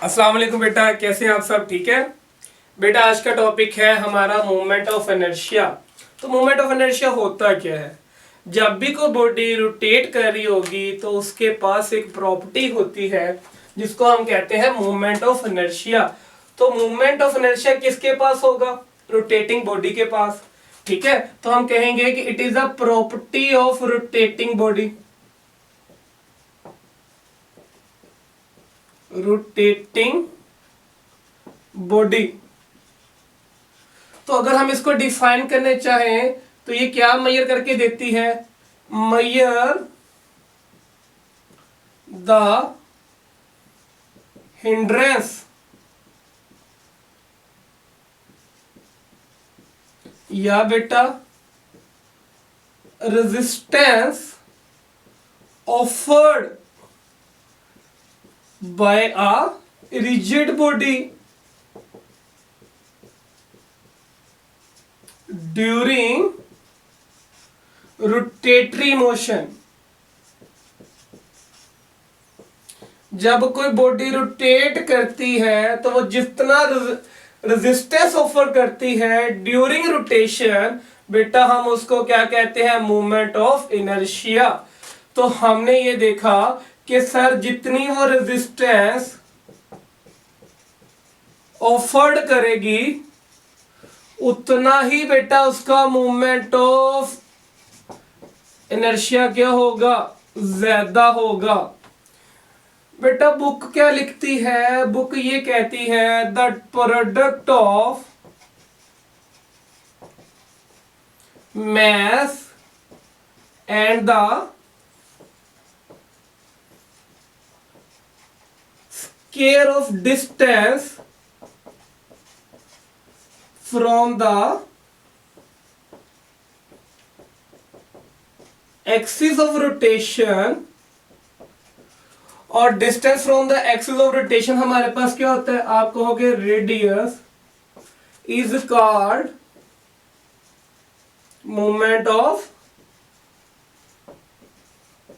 अस्सलाम वालेकुम बेटा, कैसे हैं आप सब? ठीक है बेटा। आज का टॉपिक है हमारा मूवमेंट ऑफ इनर्शिया। तो मूवमेंट ऑफ इनर्शिया होता क्या है? जब भी कोई बॉडी रोटेट कर रही होगी तो उसके पास एक प्रॉपर्टी होती है जिसको हम कहते हैं मूवमेंट ऑफ इनर्शिया। तो मूवमेंट ऑफ इनर्शिया किसके पास होगा? रोटेटिंग बॉडी के पास। ठीक है, तो हम कहेंगे कि it is a property of rotating body. Rotating body. तो अगर हम इसको डिफाइन करने चाहें तो ये क्या मेजर करके देती है? मेजर द हिंड्रेंस या बेटा resistance offered by a rigid body during rotatory motion. जब कोई बॉडी रोटेट करती है तो वो जितना रेजिस्टेंस ऑफर करती है ड्यूरिंग रोटेशन, बेटा हम उसको क्या कहते हैं? Movement of inertia. तो हमने ये देखा कि सर जितनी वो रेजिस्टेंस ऑफर्ड करेगी उतना ही बेटा उसका मूवमेंट ऑफ इनर्शिया क्या होगा? ज्यादा होगा। बेटा बुक क्या लिखती है? बुक ये कहती है the product of mass and the square of distance from the axis of rotation, और distance from the axis of rotation हमारे पास क्या होता है? आप कहोगे radius is called movement of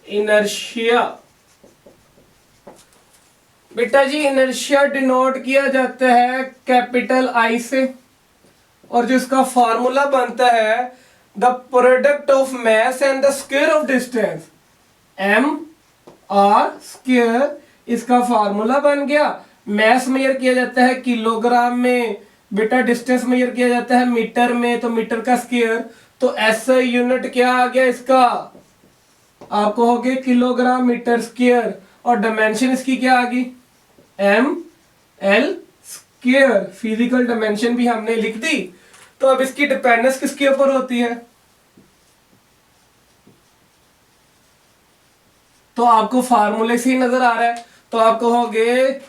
inertia. बेटा जी इनर्शिया डिनोट किया जाता है कैपिटल आई से, और जो इसका फॉर्मूला बनता है the product of mass and the square of distance, M R square, इसका फार्मूला बन गया। मैस मेजर किया जाता है किलोग्राम में, बेटा डिस्टेंस मेजर किया जाता है मीटर में, तो मीटर का स्क्वायर। तो ऐसा यूनिट क्या आ गया इसका? आप कहोगे किलोग्राम मीटर स्क्वायर, और डायमेंशन इसकी क्या आ गई? M L square. Physical dimension भी हमने लिख दी। तो अब इसकी डिपेंडेंस किसके ऊपर होती है? तो आपको फार्मूले से ही नजर आ रहा है। तो आप कहोगे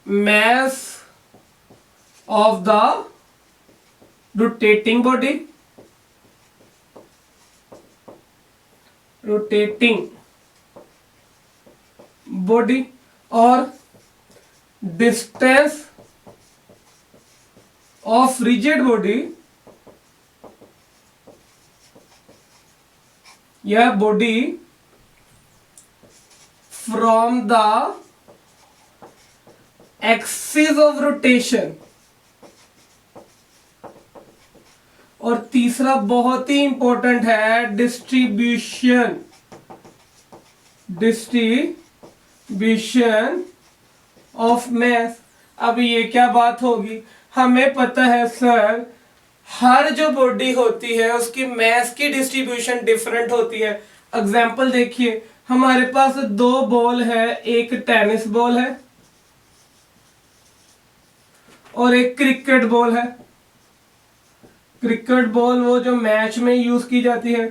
mass of the rotating body, rotating body, और डिस्टेंस ऑफ रिजिड बॉडी या body from the axis of rotation। और तीसरा बहुत ही इंपॉर्टेंट है डिस्ट्रीब्यूशन, डिस्ट्रीब्यूशन ऑफ मैस। अब ये क्या बात होगी? हमें पता है सर हर जो बॉडी होती है उसकी मैस की डिस्ट्रीब्यूशन डिफरेंट होती है। एग्जाम्पल देखिए, हमारे पास दो बॉल है, एक टेनिस बॉल है और एक क्रिकेट बॉल है। क्रिकेट बॉल वो जो मैच में यूज की जाती है।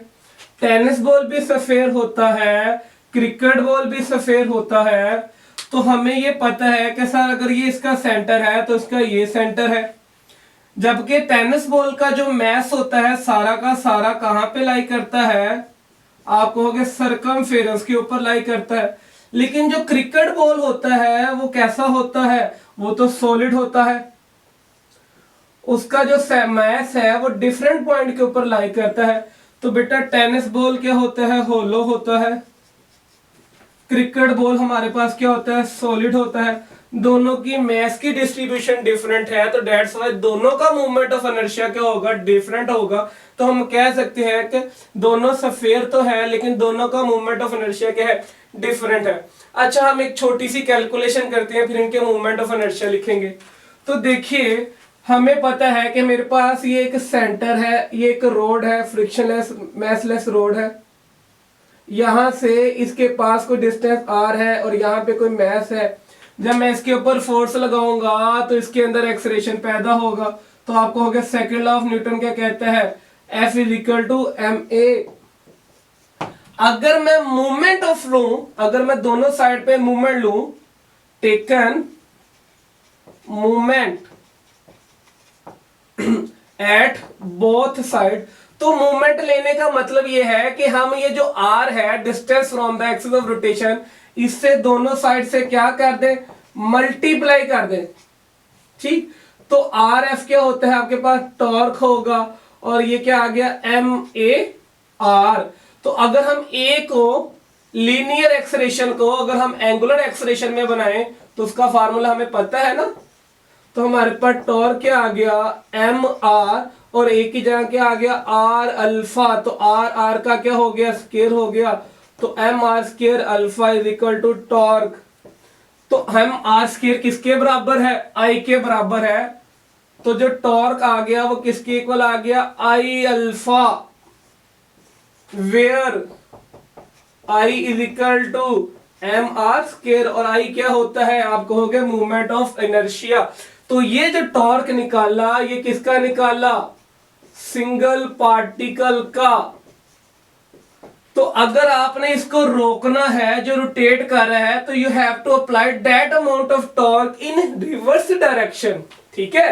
टेनिस बॉल भी सफेद होता है, क्रिकेट बॉल भी सफेद होता है। तो हमें ये पता है कि सर अगर ये इसका सेंटर है तो इसका ये सेंटर है। जबकि टेनिस बॉल का जो मैस होता है सारा का सारा कहां पे लाई करता है? आप कहोगे सरकमफेरेंस के ऊपर लाई करता है। लेकिन जो क्रिकेट बॉल होता है वो कैसा होता है? वो तो सॉलिड होता है। उसका जो मैस है वो डिफरेंट पॉइंट के ऊपर लाई करता है। तो बेटा टेनिस बॉल क्या होता है? होलो होता है। क्रिकेट बॉल हमारे पास क्या होता है, सॉलिड होता है। दोनों की मास की डिस्ट्रीब्यूशन डिफरेंट है, तो दैट्स व्हाई दोनों का मूवमेंट ऑफ इनर्शिया क्या होगा, डिफरेंट होगा। तो हम कह सकते हैं कि दोनों सफेयर तो है लेकिन दोनों का मूवमेंट ऑफ इनर्शिया क्या है, डिफरेंट है। अच्छा, हम एक छोटी सी कैलकुलेशन करते हैं, फिर इनके मूवमेंट ऑफ इनर्शिया लिखेंगे। तो देखिए, हमें पता है कि मेरे पास ये एक सेंटर है, ये एक रोड है, फ्रिक्शनलेस मैसलेस रोड है। यहां से इसके पास कोई डिस्टेंस आर है और यहाँ पे कोई मैस है। जब मैं इसके ऊपर फोर्स लगाऊंगा तो इसके अंदर एक्सलेरेशन पैदा होगा। तो आपको हो गया सेकंड लॉ ऑफ न्यूटन क्या कहता है, F is equal to M A. अगर मैं मूवमेंट ऑफ लूं, अगर मैं दोनों साइड पे मूवमेंट लूं, taken movement at both side, तो मूवमेंट लेने का मतलब ये है कि हम ये जो आर है, distance from the axis of rotation, इससे दोनों साइड से क्या कर दें, मल्टीप्लाई कर दें। ठीक, तो आर एफ क्या होता है, आपके पास टॉर्क होगा, और ये क्या आ गया, एम ए आर। तो अगर हम ए को लीनियर एक्सलेरेशन को अगर हम एंगुलर एक्सलेरेशन में बनाएं तो उसका फार्मूला हमें पता है ना। तो हमारे पास टॉर्क क्या आ गया, एम आर, और ए की जगह क्या आ गया, आर अल्फा। तो आर आर का क्या हो गया, स्केयर हो गया। तो M R square alpha is equal to torque. तो एम आर स्केयर किसके बराबर है, आई के बराबर है। तो जो टॉर्क आ गया वो किसके इक्वल आ गया, I alpha, where I is equal to M R square, और आई क्या होता है, आप कहोगे मूवमेंट ऑफ इनर्शिया। तो ये जो टॉर्क निकाला, ये किसका निकाला, सिंगल पार्टिकल का। तो अगर आपने इसको रोकना है, जो रोटेट कर रहा है, तो you have to apply that amount of torque in reverse direction. ठीक है,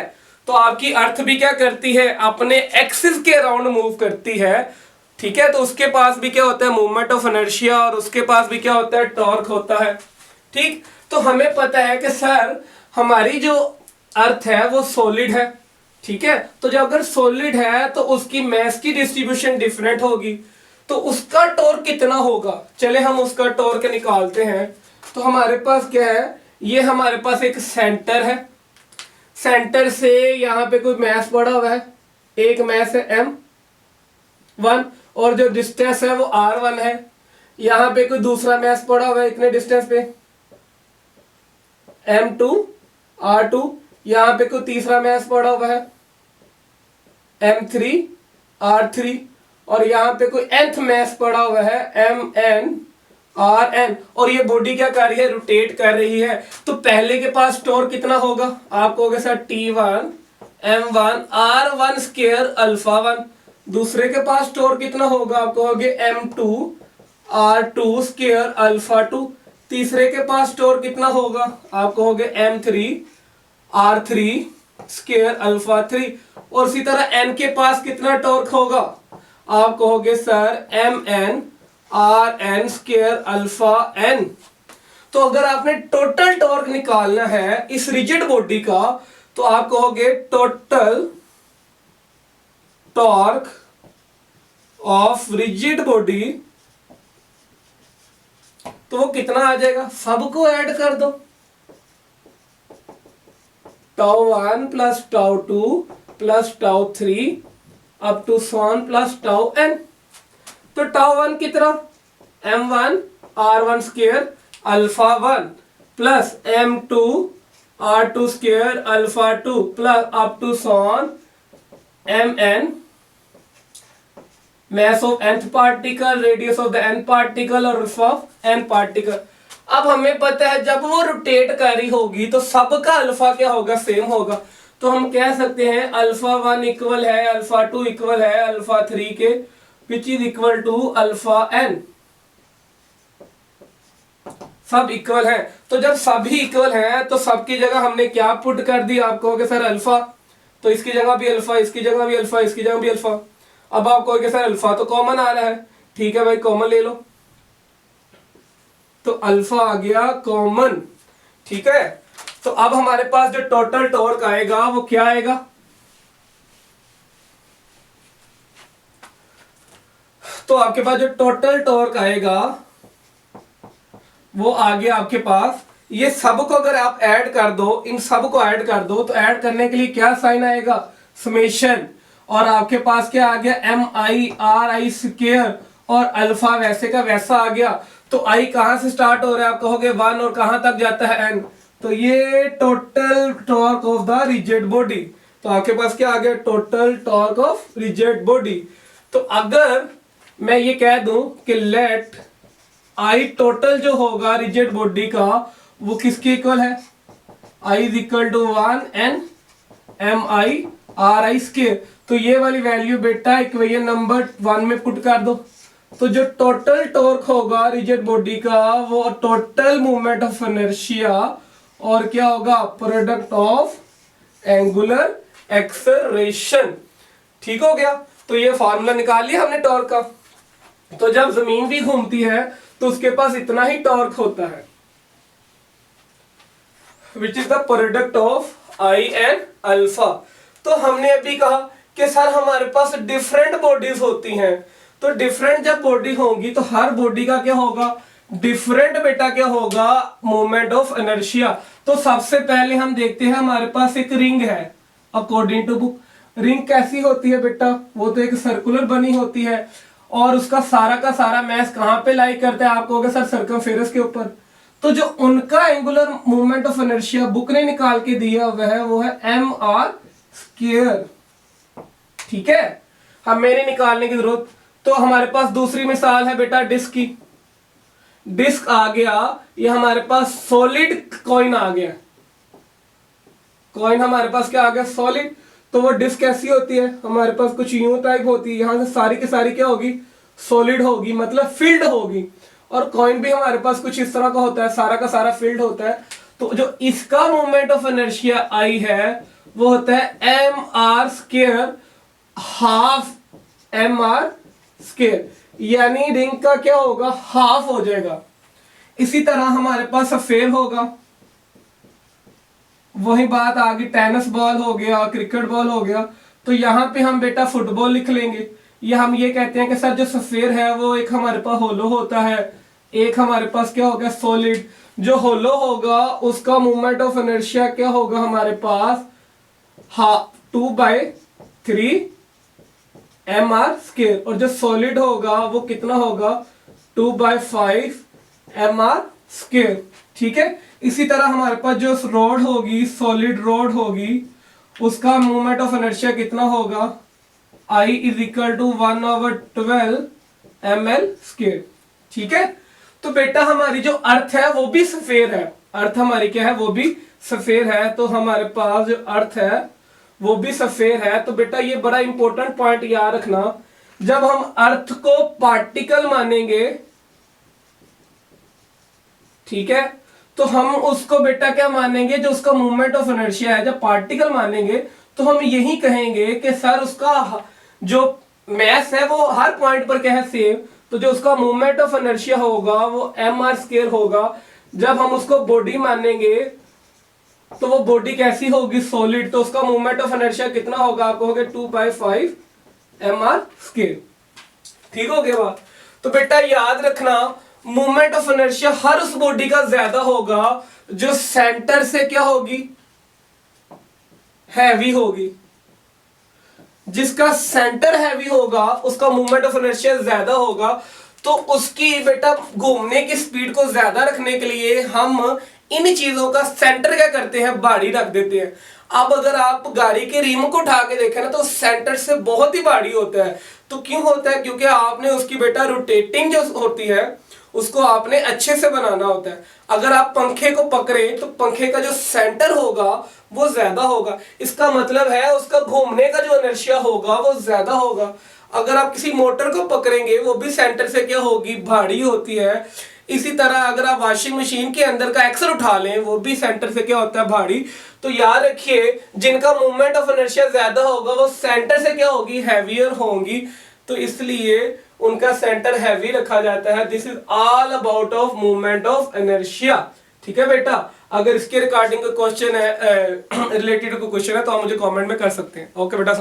तो आपकी अर्थ भी क्या करती है, अपने एक्सिस के अराउंड मूव करती है। ठीक है, तो उसके पास भी क्या होता है, मूवमेंट ऑफ इनर्शिया, और उसके पास भी क्या होता है, टॉर्क होता है। ठीक, तो हमें पता है कि सर हमारी जो अर्थ है वो सॉलिड है। ठीक है, तो जब अगर सॉलिड है तो उसकी मास की डिस्ट्रीब्यूशन डिफरेंट होगी, तो उसका टॉर्क कितना होगा, चले हम उसका टॉर्क निकालते हैं। तो हमारे पास क्या है, ये हमारे पास एक सेंटर है, सेंटर से यहां पे कोई मास पड़ा हुआ है, एक मास है m1, और जो डिस्टेंस है वो r1 है। यहां पे कोई दूसरा मास पड़ा हुआ है, इतने डिस्टेंस पे m2 r2। यहां पे कोई तीसरा मास पड़ा हुआ है m3 r3, और यहां पे कोई nth मास पड़ा हुआ है mn rn, और ये बॉडी क्या कर रही है, रोटेट कर रही है। तो पहले के पास टॉर्क कितना होगा, आप कहोगे sir t1 m1 r1 square alpha 1। दूसरे के पास टॉर्क कितना होगा, आप कहोगे m2 r2 स्क्वायर अल्फा 2। तीसरे के पास टॉर्क कितना होगा, आप कहोगे m3 r3 स्क्वायर अल्फा 3। और इसी तरह n के पास कितना टॉर्क होगा, आप कहोगे sir M N R N square alpha N. तो अगर आपने टोटल टॉर्क निकालना है इस रिजिड बॉडी का, तो आप कहोगे total torque of rigid body, तो वो कितना आ जाएगा, सबको ऐड कर दो, τ1 plus τ2 plus τ3 up to so on plus tau N. तो τ1 कितना, m1 r1 square alpha 1 plus m2 r2 square alpha 2 plus up to so on mn mass of nth particle, radius of the nth particle और of n particle। अब हमें पता है जब वो rotate कर रही होगी तो सबका अल्फा क्या होगा, सेम होगा। तो हम कह सकते हैं अल्फा 1 इक्वल है अल्फा 2 इक्वल है अल्फा 3 के, which is equal to alpha n। सब इक्वल है, तो जब सभी इक्वल हैं तो सबकी जगह हमने क्या पुट कर दी, आप कहोगे सर अल्फा, तो इसकी जगह भी अल्फा, इसकी जगह भी अल्फा, इसकी जगह भी अल्फा। अब आप कहोगे सर अल्फा तो कॉमन आ रहा है, ठीक है भाई कॉमन ले लो, तो अल्फा आ गया कॉमन। ठीक है, तो अब हमारे पास जो टोटल टॉर्क आएगा वो क्या आएगा, तो आपके पास जो टोटल टॉर्क आएगा वो आ गया आपके पास। ये सब को अगर आप ऐड कर दो, इन सब को ऐड कर दो, तो ऐड करने के लिए क्या साइन आएगा, समेशन, और आपके पास क्या आ गया, M I R I square, और अल्फा वैसे का वैसा आ गया। तो आई कहां से स्टार्ट हो रहा है, आप कहोगे 1, और कहां तक जाता है n, तो ये total torque of the rigid body. तो आपके पास क्या आ गया, total torque of rigid body. तो अगर मैं ये कह दूं कि लेट आई टोटल जो होगा रिजिड बॉडी का वो किसके इक्वल है, I is equal to 1 N M I R I square. तो ये वाली वैल्यू बेटा इक्वेशन नंबर 1 में पुट कर दो। तो जो टोटल टॉर्क होगा रिजिड बॉडी का वो टोटल मूवमेंट ऑफ इनर्शिया और क्या होगा, प्रोडक्ट ऑफ एंगुलर एक्सेलरेशन। ठीक हो गया। तो ये फार्मूला निकाल लिया हमने टॉर्क का। तो जब जमीन भी घूमती है तो उसके पास इतना ही टॉर्क होता है, which is the product of I and alpha. तो हमने अभी कहा कि सर हमारे पास डिफरेंट बॉडीज होती हैं, तो डिफरेंट जब बॉडी होगी तो हर बॉडी का क्या होगा, डिफरेंट बेटा क्या होगा, मोमेंट ऑफ इनर्शिया। तो सबसे पहले हम देखते हैं हमारे पास एक रिंग है, अकॉर्डिंग टू बुक। रिंग कैसी होती है बेटा, वो तो एक सर्कुलर बनी होती है, और उसका सारा का सारा मैस कहां पे लाई करता है, आप कहोगे सर सर्कमफेरेंस के ऊपर। तो जो उनका angular movement of inertia book ने निकाल के दिया वो है एम आर स्क्वायर। ठीक है, हम मेरे निकालने की जरूरत। तो हमारे पास दूसरी मिसाल है बेटा डिस्क की। डिस्क आ गया, ये हमारे पास सॉलिड कॉइन आ गया। कॉइन हमारे पास क्या आ गया, सॉलिड। तो वो डिस्क कैसी होती है, हमारे पास कुछ यूं टाइप होती है, यहां से सारी की सारी क्या होगी, सॉलिड होगी, मतलब फिल्ड होगी। और कॉइन भी हमारे पास कुछ इस तरह का होता है, सारा का सारा फिल्ड होता है। तो जो इसका मोमेंट ऑफ इनर्शिया आई है वो होता है M R square, half M R square, यानी रिंग का क्या होगा, हाफ हो जाएगा। इसी तरह हमारे पास स्फीयर होगा, वही बात आ गई, टेनिस बॉल हो गया, क्रिकेट बॉल हो गया। तो यहां पे हम बेटा फुटबॉल लिख लेंगे। ये हम ये कहते हैं कि सर जो स्फीयर है वो एक हमारे पास होलो होता है, एक हमारे पास क्या होगा, सॉलिड। जो होलो होगा उसका मूवमेंट ऑफ इनर्शिया क्या होगा हमारे पास, 2/3 एम आर स्क्वायर, और जो सॉलिड होगा वो कितना होगा, 2/5 एम आर स्क्वायर। ठीक है। इसी तरह हमारे पास जो रॉड होगी, सॉलिड रॉड होगी, उसका मूवमेंट ऑफ इनर्शिया कितना होगा, I is equal to 1/12 ml square. ठीक है। तो बेटा हमारी जो अर्थ है वो भी सफेद है, अर्थ हमारी क्या है, वो भी सफेद है। तो हमारे पास जो अर्थ है वो भी सफेद है। तो बेटा ये बड़ा इंपॉर्टेंट पॉइंट याद रखना, जब हम अर्थ को पार्टिकल मानेंगे, ठीक है, तो हम उसको बेटा क्या मानेंगे, जो उसका मूवमेंट ऑफ इनर्शिया है, जब पार्टिकल मानेंगे तो हम यही कहेंगे कि सर उसका जो मैस है वो हर पॉइंट पर क्या है, सेम। तो जो उसका मूवमेंट ऑफ इनर्शिया होगा वो एम आर स्क्वायर होगा। जब हम उसको बॉडी मानेंगे तो वो बॉडी कैसी होगी, सॉलिड। तो उसका मूवमेंट ऑफ इनर्शिया कितना होगा, आप कहोगे 2/5 एम आर स्क्वायर। ठीक हो गया बात। तो बेटा याद रखना, मूवमेंट ऑफ इनर्शिया हर उस बॉडी का ज्यादा होगा जो सेंटर से क्या होगी, हैवी होगी। जिसका सेंटर हैवी होगा उसका मूवमेंट ऑफ इनर्शिया ज्यादा होगा। तो उसकी बेटा घूमने की स्पीड को ज्यादा रखने के लिए हम इन चीजों का सेंटर क्या करते हैं, भारी रख देते हैं। अब अगर आप गाड़ी के रिम को उठा के देखें ना तो सेंटर से बहुत ही भारी होता है। तो क्यों होता है, क्योंकि आपने उसकी बेटा रोटेटिंग जो होती है उसको आपने अच्छे से बनाना होता है। अगर आप पंखे को पकड़े तो पंखे का जो सेंटर होगा वो ज्यादा होगा, इसका मतलब है उसका घूमने का जो इनर्शिया होगा वो ज्यादा होगा। अगर आप किसी मोटर को पकड़ेंगे वो भी सेंटर से क्या होगी, भारी होती है। इसी तरह अगर आप वॉशिंग मशीन के अंदर का एक्सल उठा लें वो भी सेंटर से क्या होता है, भारी। तो याद रखिए जिनका मूवमेंट ऑफ इनर्शिया ज्यादा होगा वो सेंटर से क्या होगी, हैवियर होंगी। तो इसलिए उनका सेंटर हैवी रखा जाता है। This is all about of movement of inertia. ठीक है बेटा, अगर इसके रिगार्डिंग कोई क्वेश्चन है, रिलेटेड कोई क्वेश्चन है तो आप मुझे कमेंट में कर सकते हैं। ओके बेटा।